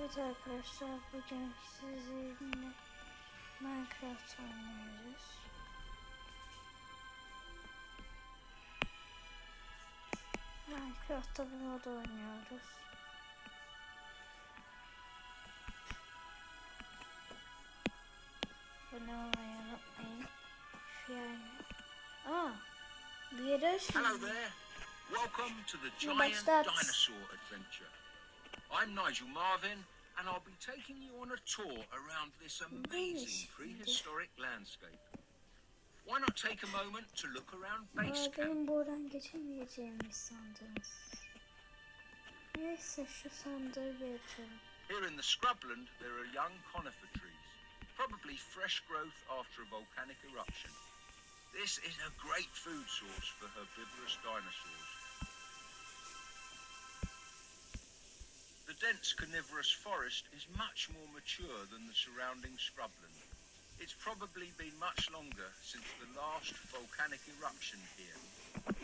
Evet arkadaşlar, bugün sizinle Minecraft oynuyoruz. Minecraft'ta bir mod oynuyoruz. Abone olmayı unutmayın. Şu yani. Bir yere Hello there. Welcome to the Giant Dinosaur Adventure. I'm Nigel Marvin, and I'll be taking you on a tour around this amazing prehistoric landscape. Why not take a moment to look around base camp? Benim buradan geçemeyeceğimi sandınız. Neyse, şu sandığı bir açalım. Here in the scrubland there are young conifer trees, probably fresh growth after a volcanic eruption. This is a great food source for herbivorous dinosaurs. The dense carnivorous forest is much more mature than the surrounding scrubland. It's probably been much longer since the last volcanic eruption here.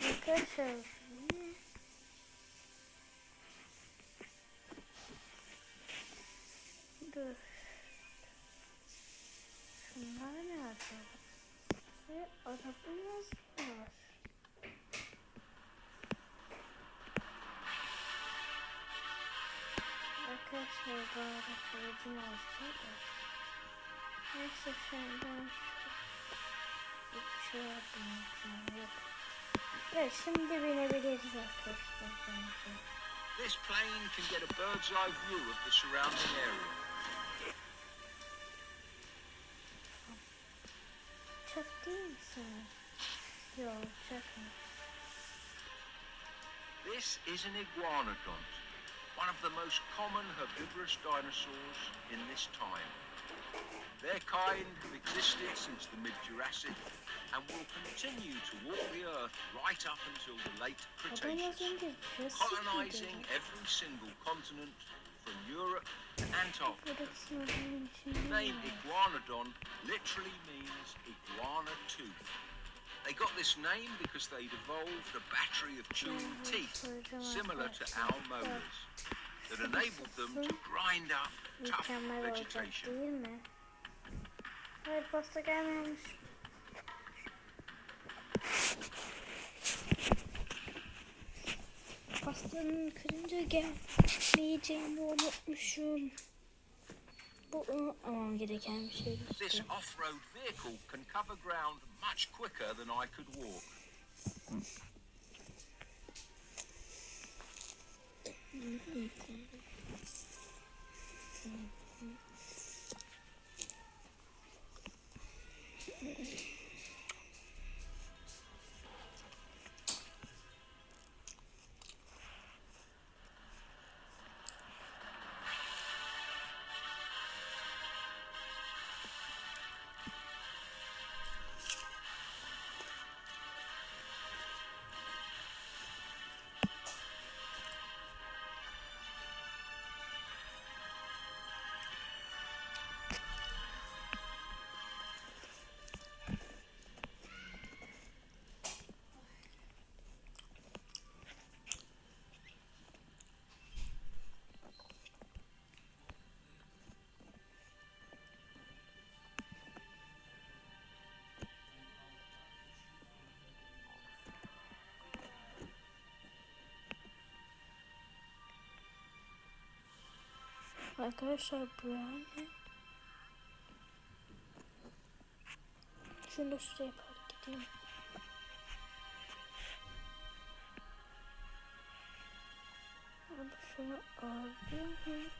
Arkadaşlar, dur. Şunlar ne acaba? Ve arabamız var. Arkadaşlar, bu arada kılıcım olsa da. Neyse, ben bir şey yapmayacağım. Yok. Evet, şimdi binebiliriz arkadaşlar bence. This plane can get a bird's eye view of the surrounding area. Uçak değil misin? Yok, uçak mı? This is an iguanodont, one of the most common herbivorous dinosaurs in this time. Their kind have existed since the mid-Jurassic and will continue to walk the earth right up until the late Cretaceous, colonizing every single continent from Europe to Antarctica. The name iguanodon literally means iguana tooth. They got this name because they'd evolved a battery of chewing teeth similar to our molars that enabled them to grind up tough vegetation. Hayır, pasta gelmemiş. Pastanın kırınca gelmeyeceğini unutmuşum. Bu unutmamam gereken bir şey. This off-road vehicle can cover ground much quicker than I could walk. Arkadaşlar, bu yani. Şunu şuraya park edeyim. Abi şunu alayım.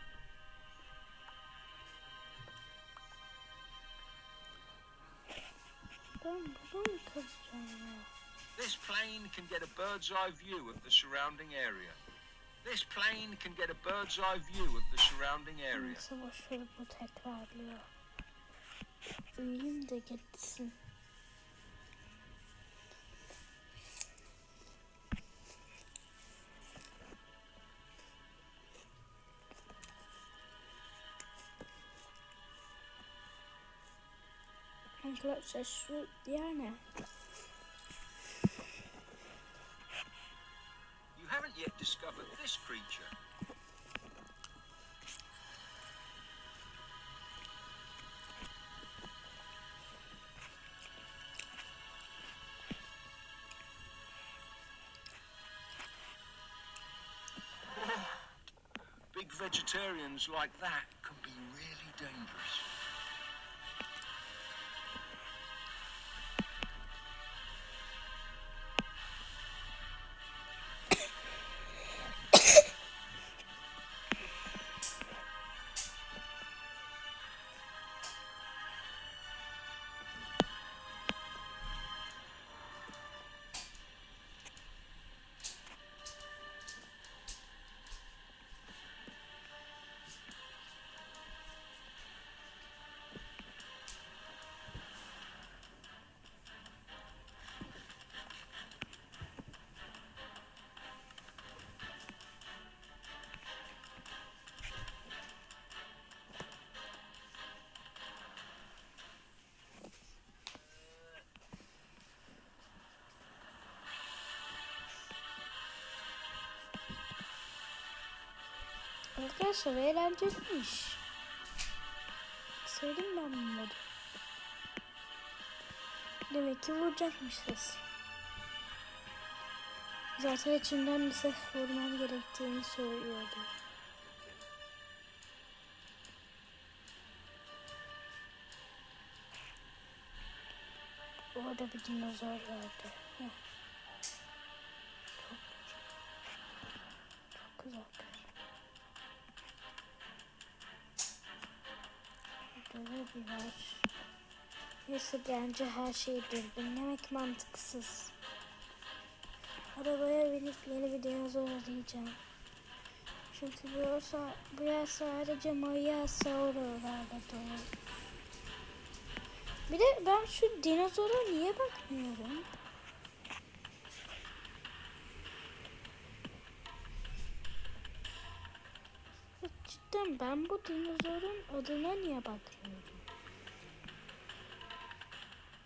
Ben bunu mu kazacağım ya? This plane can get a bird's eye view of the surrounding area. This plane can get a bird's eye view of the surrounding area. Neyse, boşver, bu tekrarlıyor. Uyuyayım da gitsin. Arkadaşlar, şu yani. You haven't yet discovered this creature. vegetarians like that can be really dangerous. Arkadaşlar eğlenceliymiş. Sevdim ben bu modu. Demek ki vuracakmışız. Zaten içimden bir ses vurmam gerektiğini söylüyordu. Orada bir dinozor vardı. Heh. Çok güzel. Böyle bir var. Neyse bence her şeyi dürbünlemek mantıksız. Arabaya binip yeni bir dinozor arayacağım. Çünkü bu yer sadece Moyasaurlarla dolu. Bir de ben şu dinozora niye bakmıyorum? Cidden ben bu dinozorun adına niye bakmıyorum?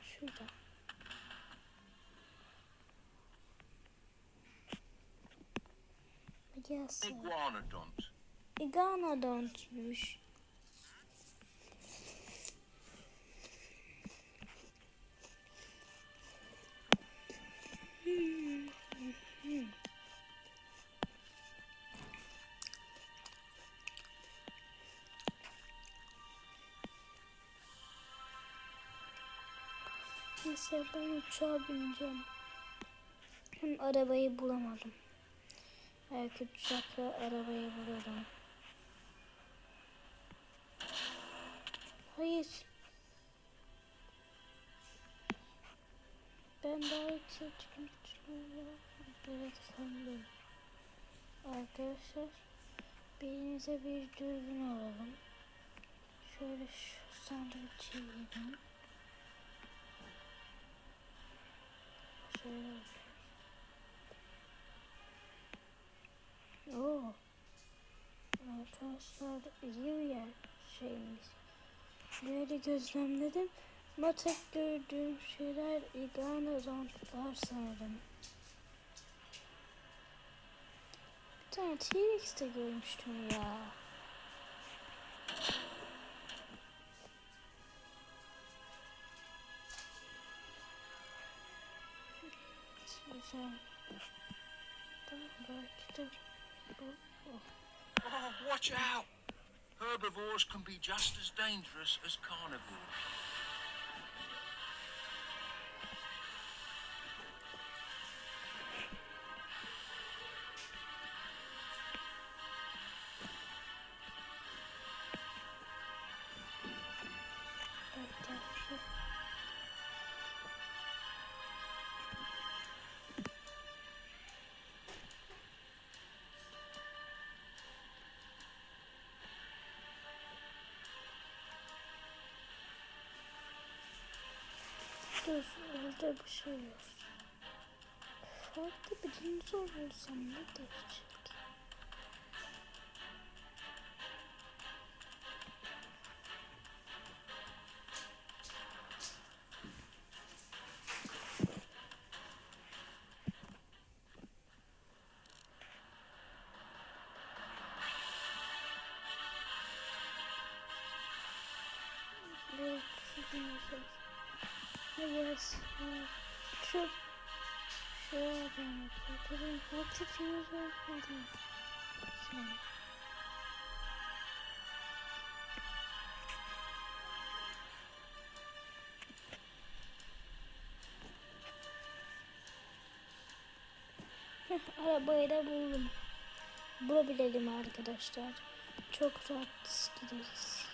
Şurada. Iguanodont. Iguanodont'muş. Neyse ben uçağa bineceğim. Hem arabayı bulamadım. Belki uçakla arabayı bulurum. Hayır. Ben daha yüksek çıkmak istiyorum. Evet sanırım. Arkadaşlar birinize bir dürbün alalım. Şöyle şu sandviçi yiyelim. Şöyle. Oo. Arkadaşlar iyi bir yer şeymiş. Böyle gözlemledim. Ama tek gördüğüm şeyler iguanodontlar sanırım. Bir tane T-Rex de görmüştüm ya. Güzel. Belki de bu. Oh, watch out! Herbivores can be just as dangerous as carnivores. Dur, orada bir şey var. Farklı bir dinozor olsam ne değişecek? Evet, şu dinozor. Yes, şu şey var. Bakayım, farklı dinozor var. Arabayı da buldum. Bulabilelim arkadaşlar. Çok rahat gideriz.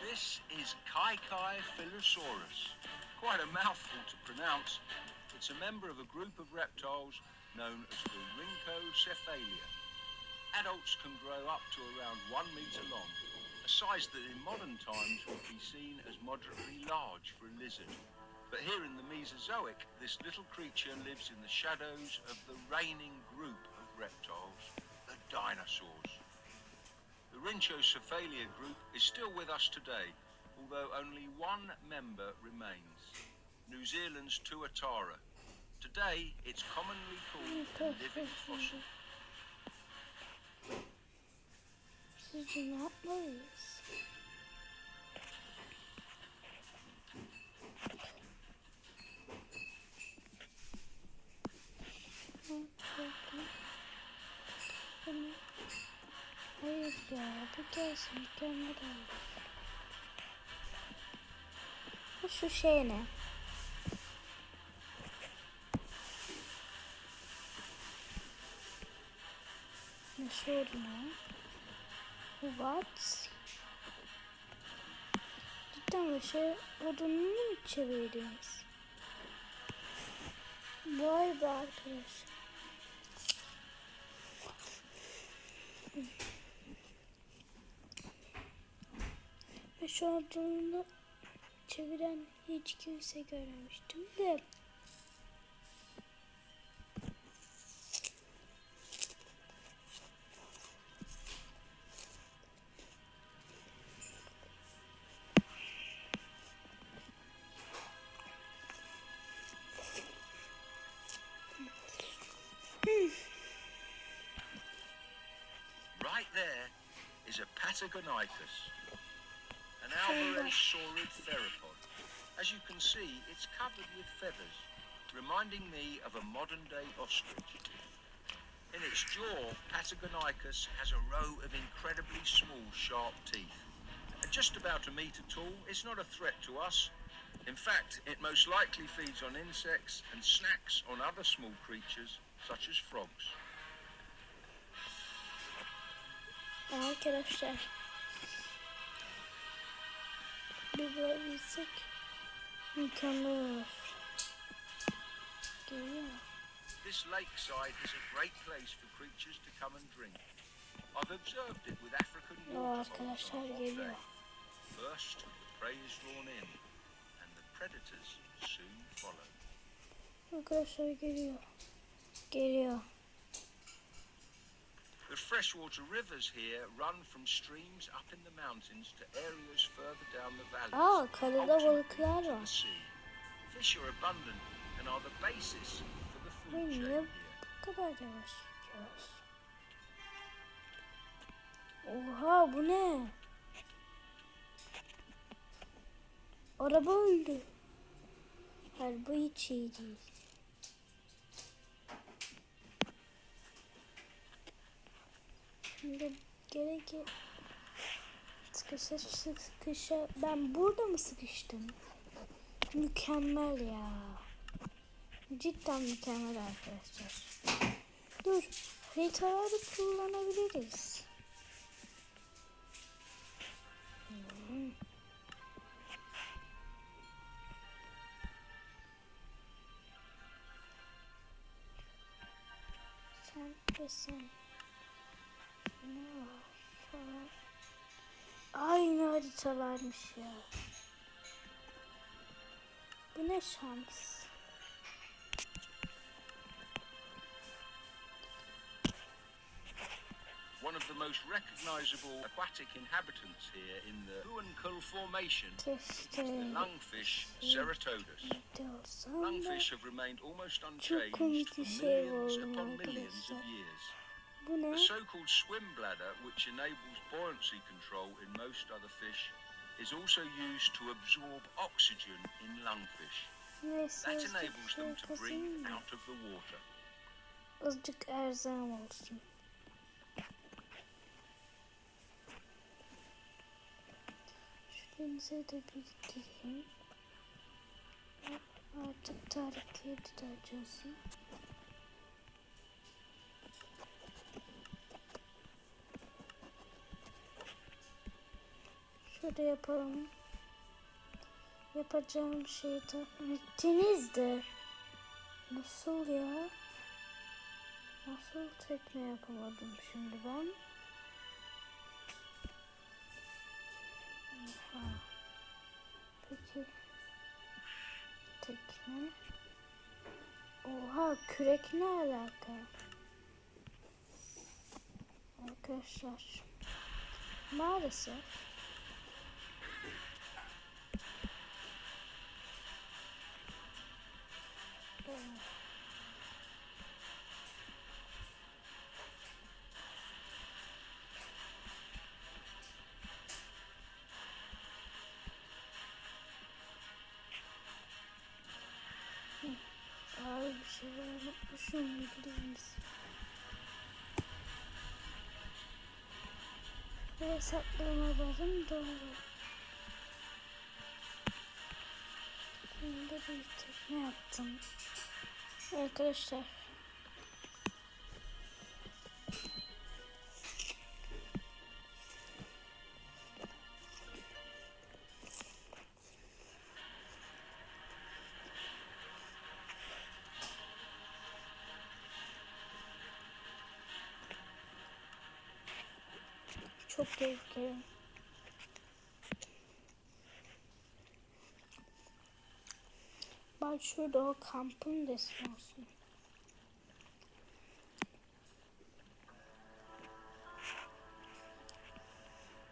This is Filosaurus. Quite a mouthful to pronounce. It's a member of a group of reptiles known as the Rhynchocephalia. Adults can grow up to around 1 meter long, a size that in modern times would be seen as moderately large for a lizard. But here in the Mesozoic, this little creature lives in the shadows of the reigning group of reptiles, the dinosaurs. The Rhynchocephalia group is still with us today, although only one member remains, New Zealand's tuatara. Today, it's commonly called a living fossil. Sizce ne yapmalıyız? Hayır ya, bu gelsin mükemmel olur. Şu şey ne? Ne sorunu? What? Cidden mi şey odununu mu çevirdiniz? Vay be arkadaş. Ve şu odununu çeviren hiç kimse görmemiştim de. Right there is a Patagonicus, an alvarezsaurid theropod. As you can see, it's covered with feathers, reminding me of a modern-day ostrich. In its jaw, Patagonicus has a row of incredibly small, sharp teeth. At just about a meter tall, it's not a threat to us. In fact, it most likely feeds on insects and snacks on other small creatures, such as frogs. Arkadaşlar, bir bulabilsek mükemmel olur. Geliyor. This lakeside is a great place for creatures to come and drink. I've observed it with African waterfowl. Arkadaşlar geliyor. First, the prey is drawn in, and the predators soon follow. Arkadaşlar geliyor. Geliyor. The freshwater rivers here run from streams up in the mountains to areas further down the valleys. Karada balıklar var. Fish are abundant and are the basis for the food chain Niye here. bu kadar yavaş gidiyoruz? Oha, bu ne? Araba öldü. Hayır, bu hiç iyi değil. Şimdi gerek sıkışa ben burada mı sıkıştım? Mükemmel ya. Cidden mükemmel arkadaşlar. Dur, haritaları kullanabiliriz. Sen ve sen. Ne var? Şöyle. Aynı haritalarmış ya. Bu ne şans. One of the most recognizable aquatic inhabitants here in the Huancul Formation is the lungfish Ceratodus. Lungfish have remained almost unchanged for millions upon millions of years. The so-called swim bladder, which enables buoyancy control in most other fish, is also used to absorb oxygen in lungfish. That enables them to breathe out of the water. Azıcık erzağım olsun. Şu denize de bir gireyim. Artık tehlikeli de açıyorsun. Şurada yapalım. Yapacağım şeyi tahmin ettiniz de. Nasıl ya? Nasıl tekne yapamadım şimdi ben? Oha. Peki. Tekne. Oha, kürek ne alaka? Arkadaşlar. Maalesef. Abi bir şeyler unutmuşum, bilir misin? Ve hesaplamalarım doğru. Şimdi bir tekne yaptım. Arkadaşlar. Çok tehlikeli. Bak şurada o kampın resmi olsun.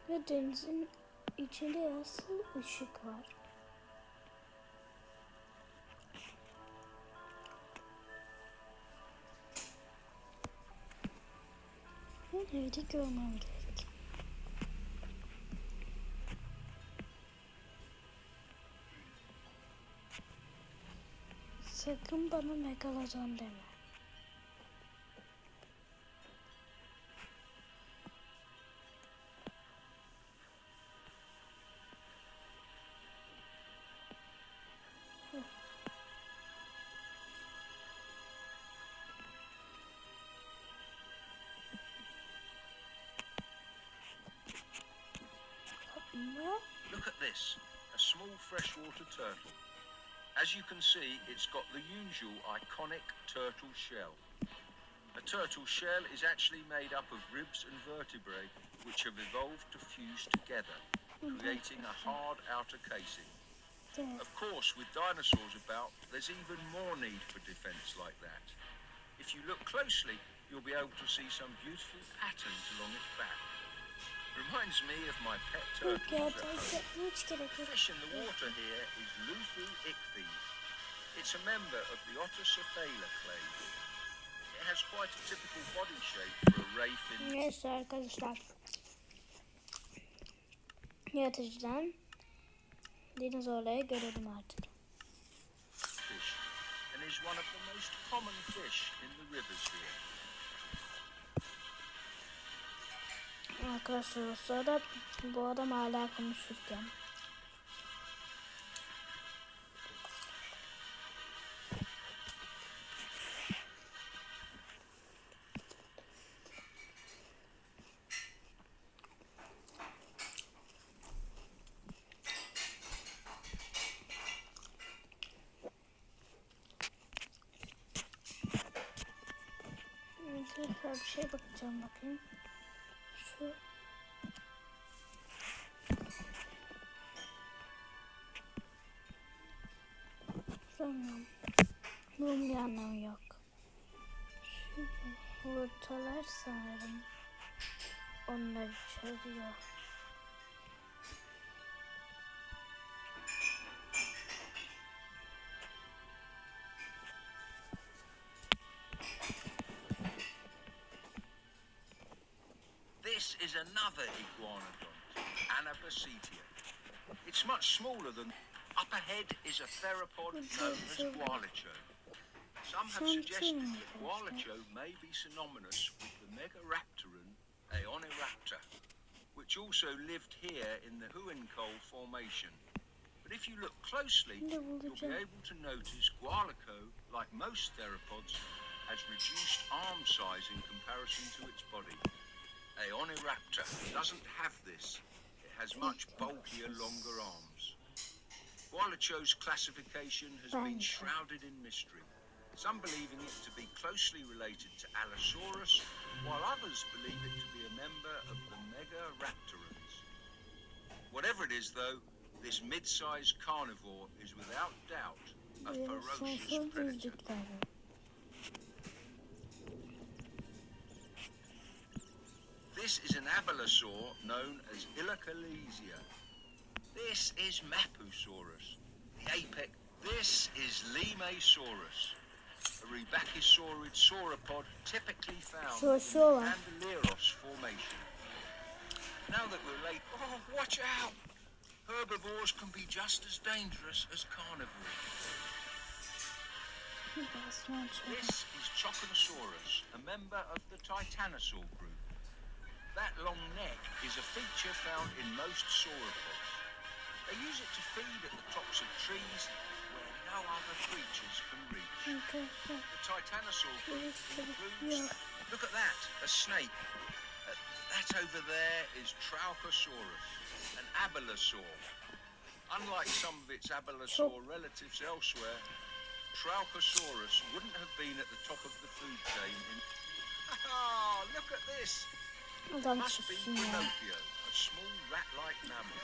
Ve denizin içinde asıl ışık var. Ben evde görmem gerek. Sakın bana megalodon deme. Yapma. Look at this, a small freshwater turtle. As you can see, it's got the usual iconic turtle shell. A turtle shell is actually made up of ribs and vertebrae which have evolved to fuse together, creating a hard outer casing. Of course, with dinosaurs about, there's even more need for defense like that. If you look closely, you'll be able to see some beautiful patterns along its back. Reminds me of my pet turtles at home. The fish in the water here is Lufu ichthys. It's a member of the Ottocephala clade. It has quite a typical body shape for a ray fin. Neyse arkadaşlar. Yaratıcıdan dinozorları görelim artık. Fish, and is one of the most common fish in the rivers here. Arkadaşlar o sırada bu adam hala konuşurken. Tekrar bir şey bakacağım, bakayım. Şu sanırım bunun bir anlamı yok. Şu yumurtalar sanırım onlar içeriyor. This is another iguanodon, Anabacetia. It's much smaller than... Up ahead is a theropod known as gualicho. Some have suggested that gualicho may be synonymous with the megaraptoran Aeoniraptor, which also lived here in the Huincol Formation. But if you look closely, you'll be able to notice Gualico, like most theropods, has reduced arm size in comparison to its body. Aeoniraptor doesn't have this. It has much bulkier, longer arms. Gualico's classification has been shrouded in mystery, some believing it to be closely related to Allosaurus, while others believe it to be a member of the Megaraptorans. Whatever it is, though, this mid-sized carnivore is without doubt a ferocious predator. This is an abelisaur known as Ilocalesia. This is Mapusaurus, the apex. This is Limasaurus, a rebachisaurid sauropod typically found in the Candeleros formation. Now that we're late, oh, watch out! Herbivores can be just as dangerous as carnivores. This is Choconosaurus, a member of the Titanosaur group. That long neck is a feature found in most sauropods. They use it to feed at the tops of trees where no other creatures can reach. The Titanosaur group includes, look at that, a snake. That over there is Traucosaurus, an abelisaur. Unlike some of its abelisaur relatives elsewhere, Traucosaurus wouldn't have been at the top of the food chain in... Ah, look at this! It must be Pinocchio, a small rat-like mammal.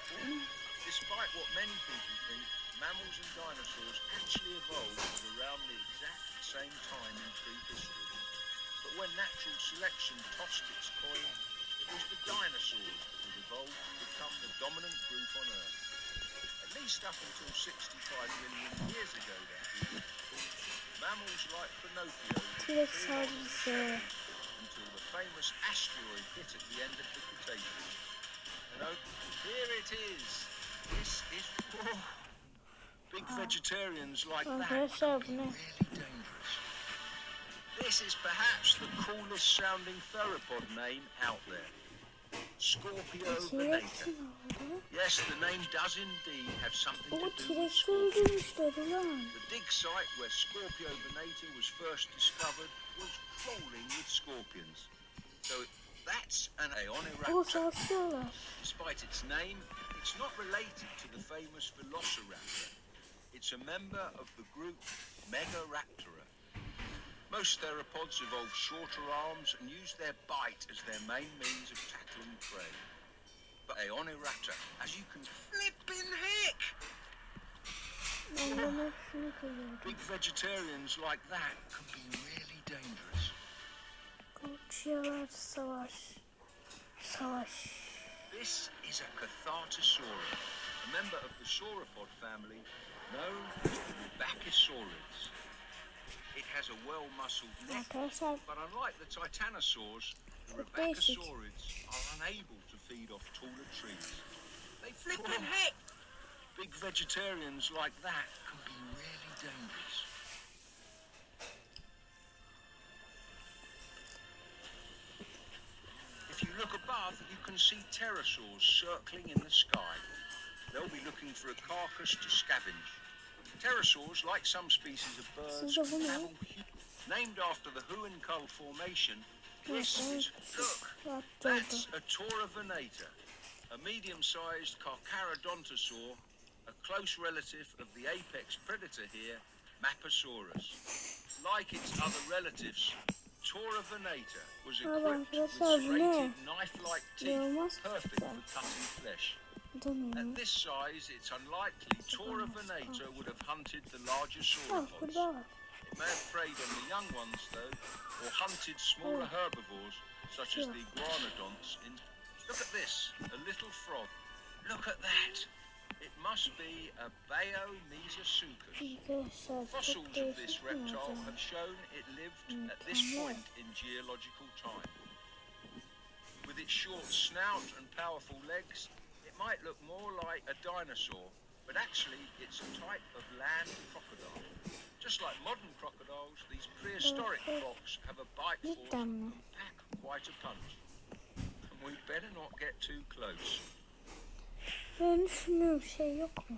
Despite what many people think, mammals and dinosaurs actually evolved at around the exact same time in prehistory. But when natural selection tossed its coin, it was the dinosaurs that would evolve to become the dominant group on Earth. At least up until 65 million years ago, that is. Mammals like Pinocchio until the famous asteroid hit at the end of the Cretaceous. And here it is. This is big vegetarians like that can be really dangerous. This is perhaps the coolest sounding theropod name out there. Scorpio venator. Yes, the name does indeed have something to do with scorpions. The dig site where Scorpio venator was first discovered was crawling with scorpions. So that's an Aeoniraptor. Despite its name, it's not related to the famous Velociraptor. It's a member of the group Megaraptora. Most theropods evolve shorter arms and use their bite as their main means of tackling prey. But Aeoniraptor, as you can flippin' heck! Big vegetarians like that can be really dangerous. This is a Cathartosaurus, a member of the sauropod family known as the Rebbachisaurids. It has a well-muscled neck, but unlike the titanosaurs, the Rebbachisaurids are unable to feed off taller trees. They flippin' heck! Big vegetarians like that can be really dangerous. If you look above, you can see pterosaurs circling in the sky. They'll be looking for a carcass to scavenge. Pterosaurs, like some species of birds, travel named after the Huincull formation. This is, look, that's a Tora venator, a medium-sized Carcharodontosaur, a close relative of the apex predator here, Mapusaurus. Like its other relatives, Tora venator was equipped with serrated knife-like teeth, perfect for cutting flesh. At this size, it's unlikely Tora venator would have hunted the larger sauropods. It may have preyed on the young ones, though, or hunted smaller herbivores, such as the iguanodonts. Look at this, a little frog. Look at that. It must be a Baeomesasuchus. Fossils of this reptile have shown it lived at this point in geological time. With its short snout and powerful legs, it might look more like a dinosaur, but actually it's a type of land crocodile. Just like modern crocodiles, these prehistoric crocs have a bite force and pack quite a punch. And we'd better not get too close. Ben düşünüyorum şey yok mu?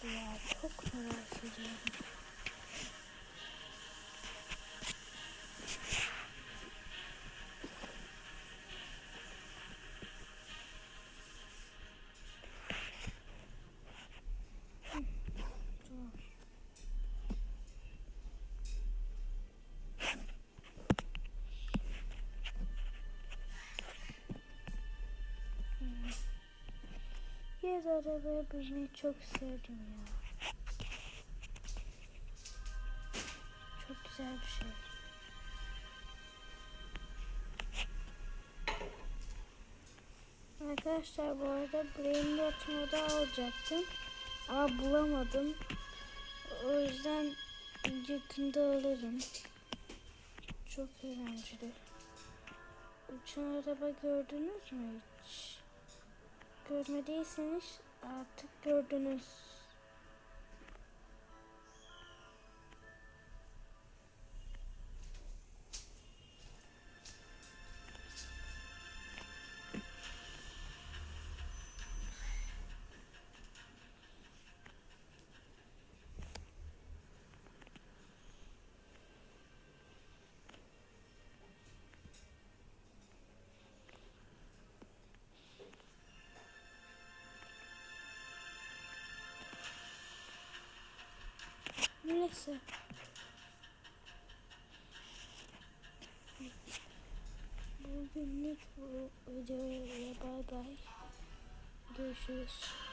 oldu ya? Çok merak ediyorum. Bir arabaya binmeyi çok sevdim ya. Çok güzel bir şey. Arkadaşlar bu arada Brain Rot modu alacaktım. Ama bulamadım. O yüzden yakında alırım. Çok eğlenceli. Uçan araba gördünüz mü hiç? Görmediyseniz artık gördünüz. Neyse. Bugünlük bu videoya bay bay. Görüşürüz.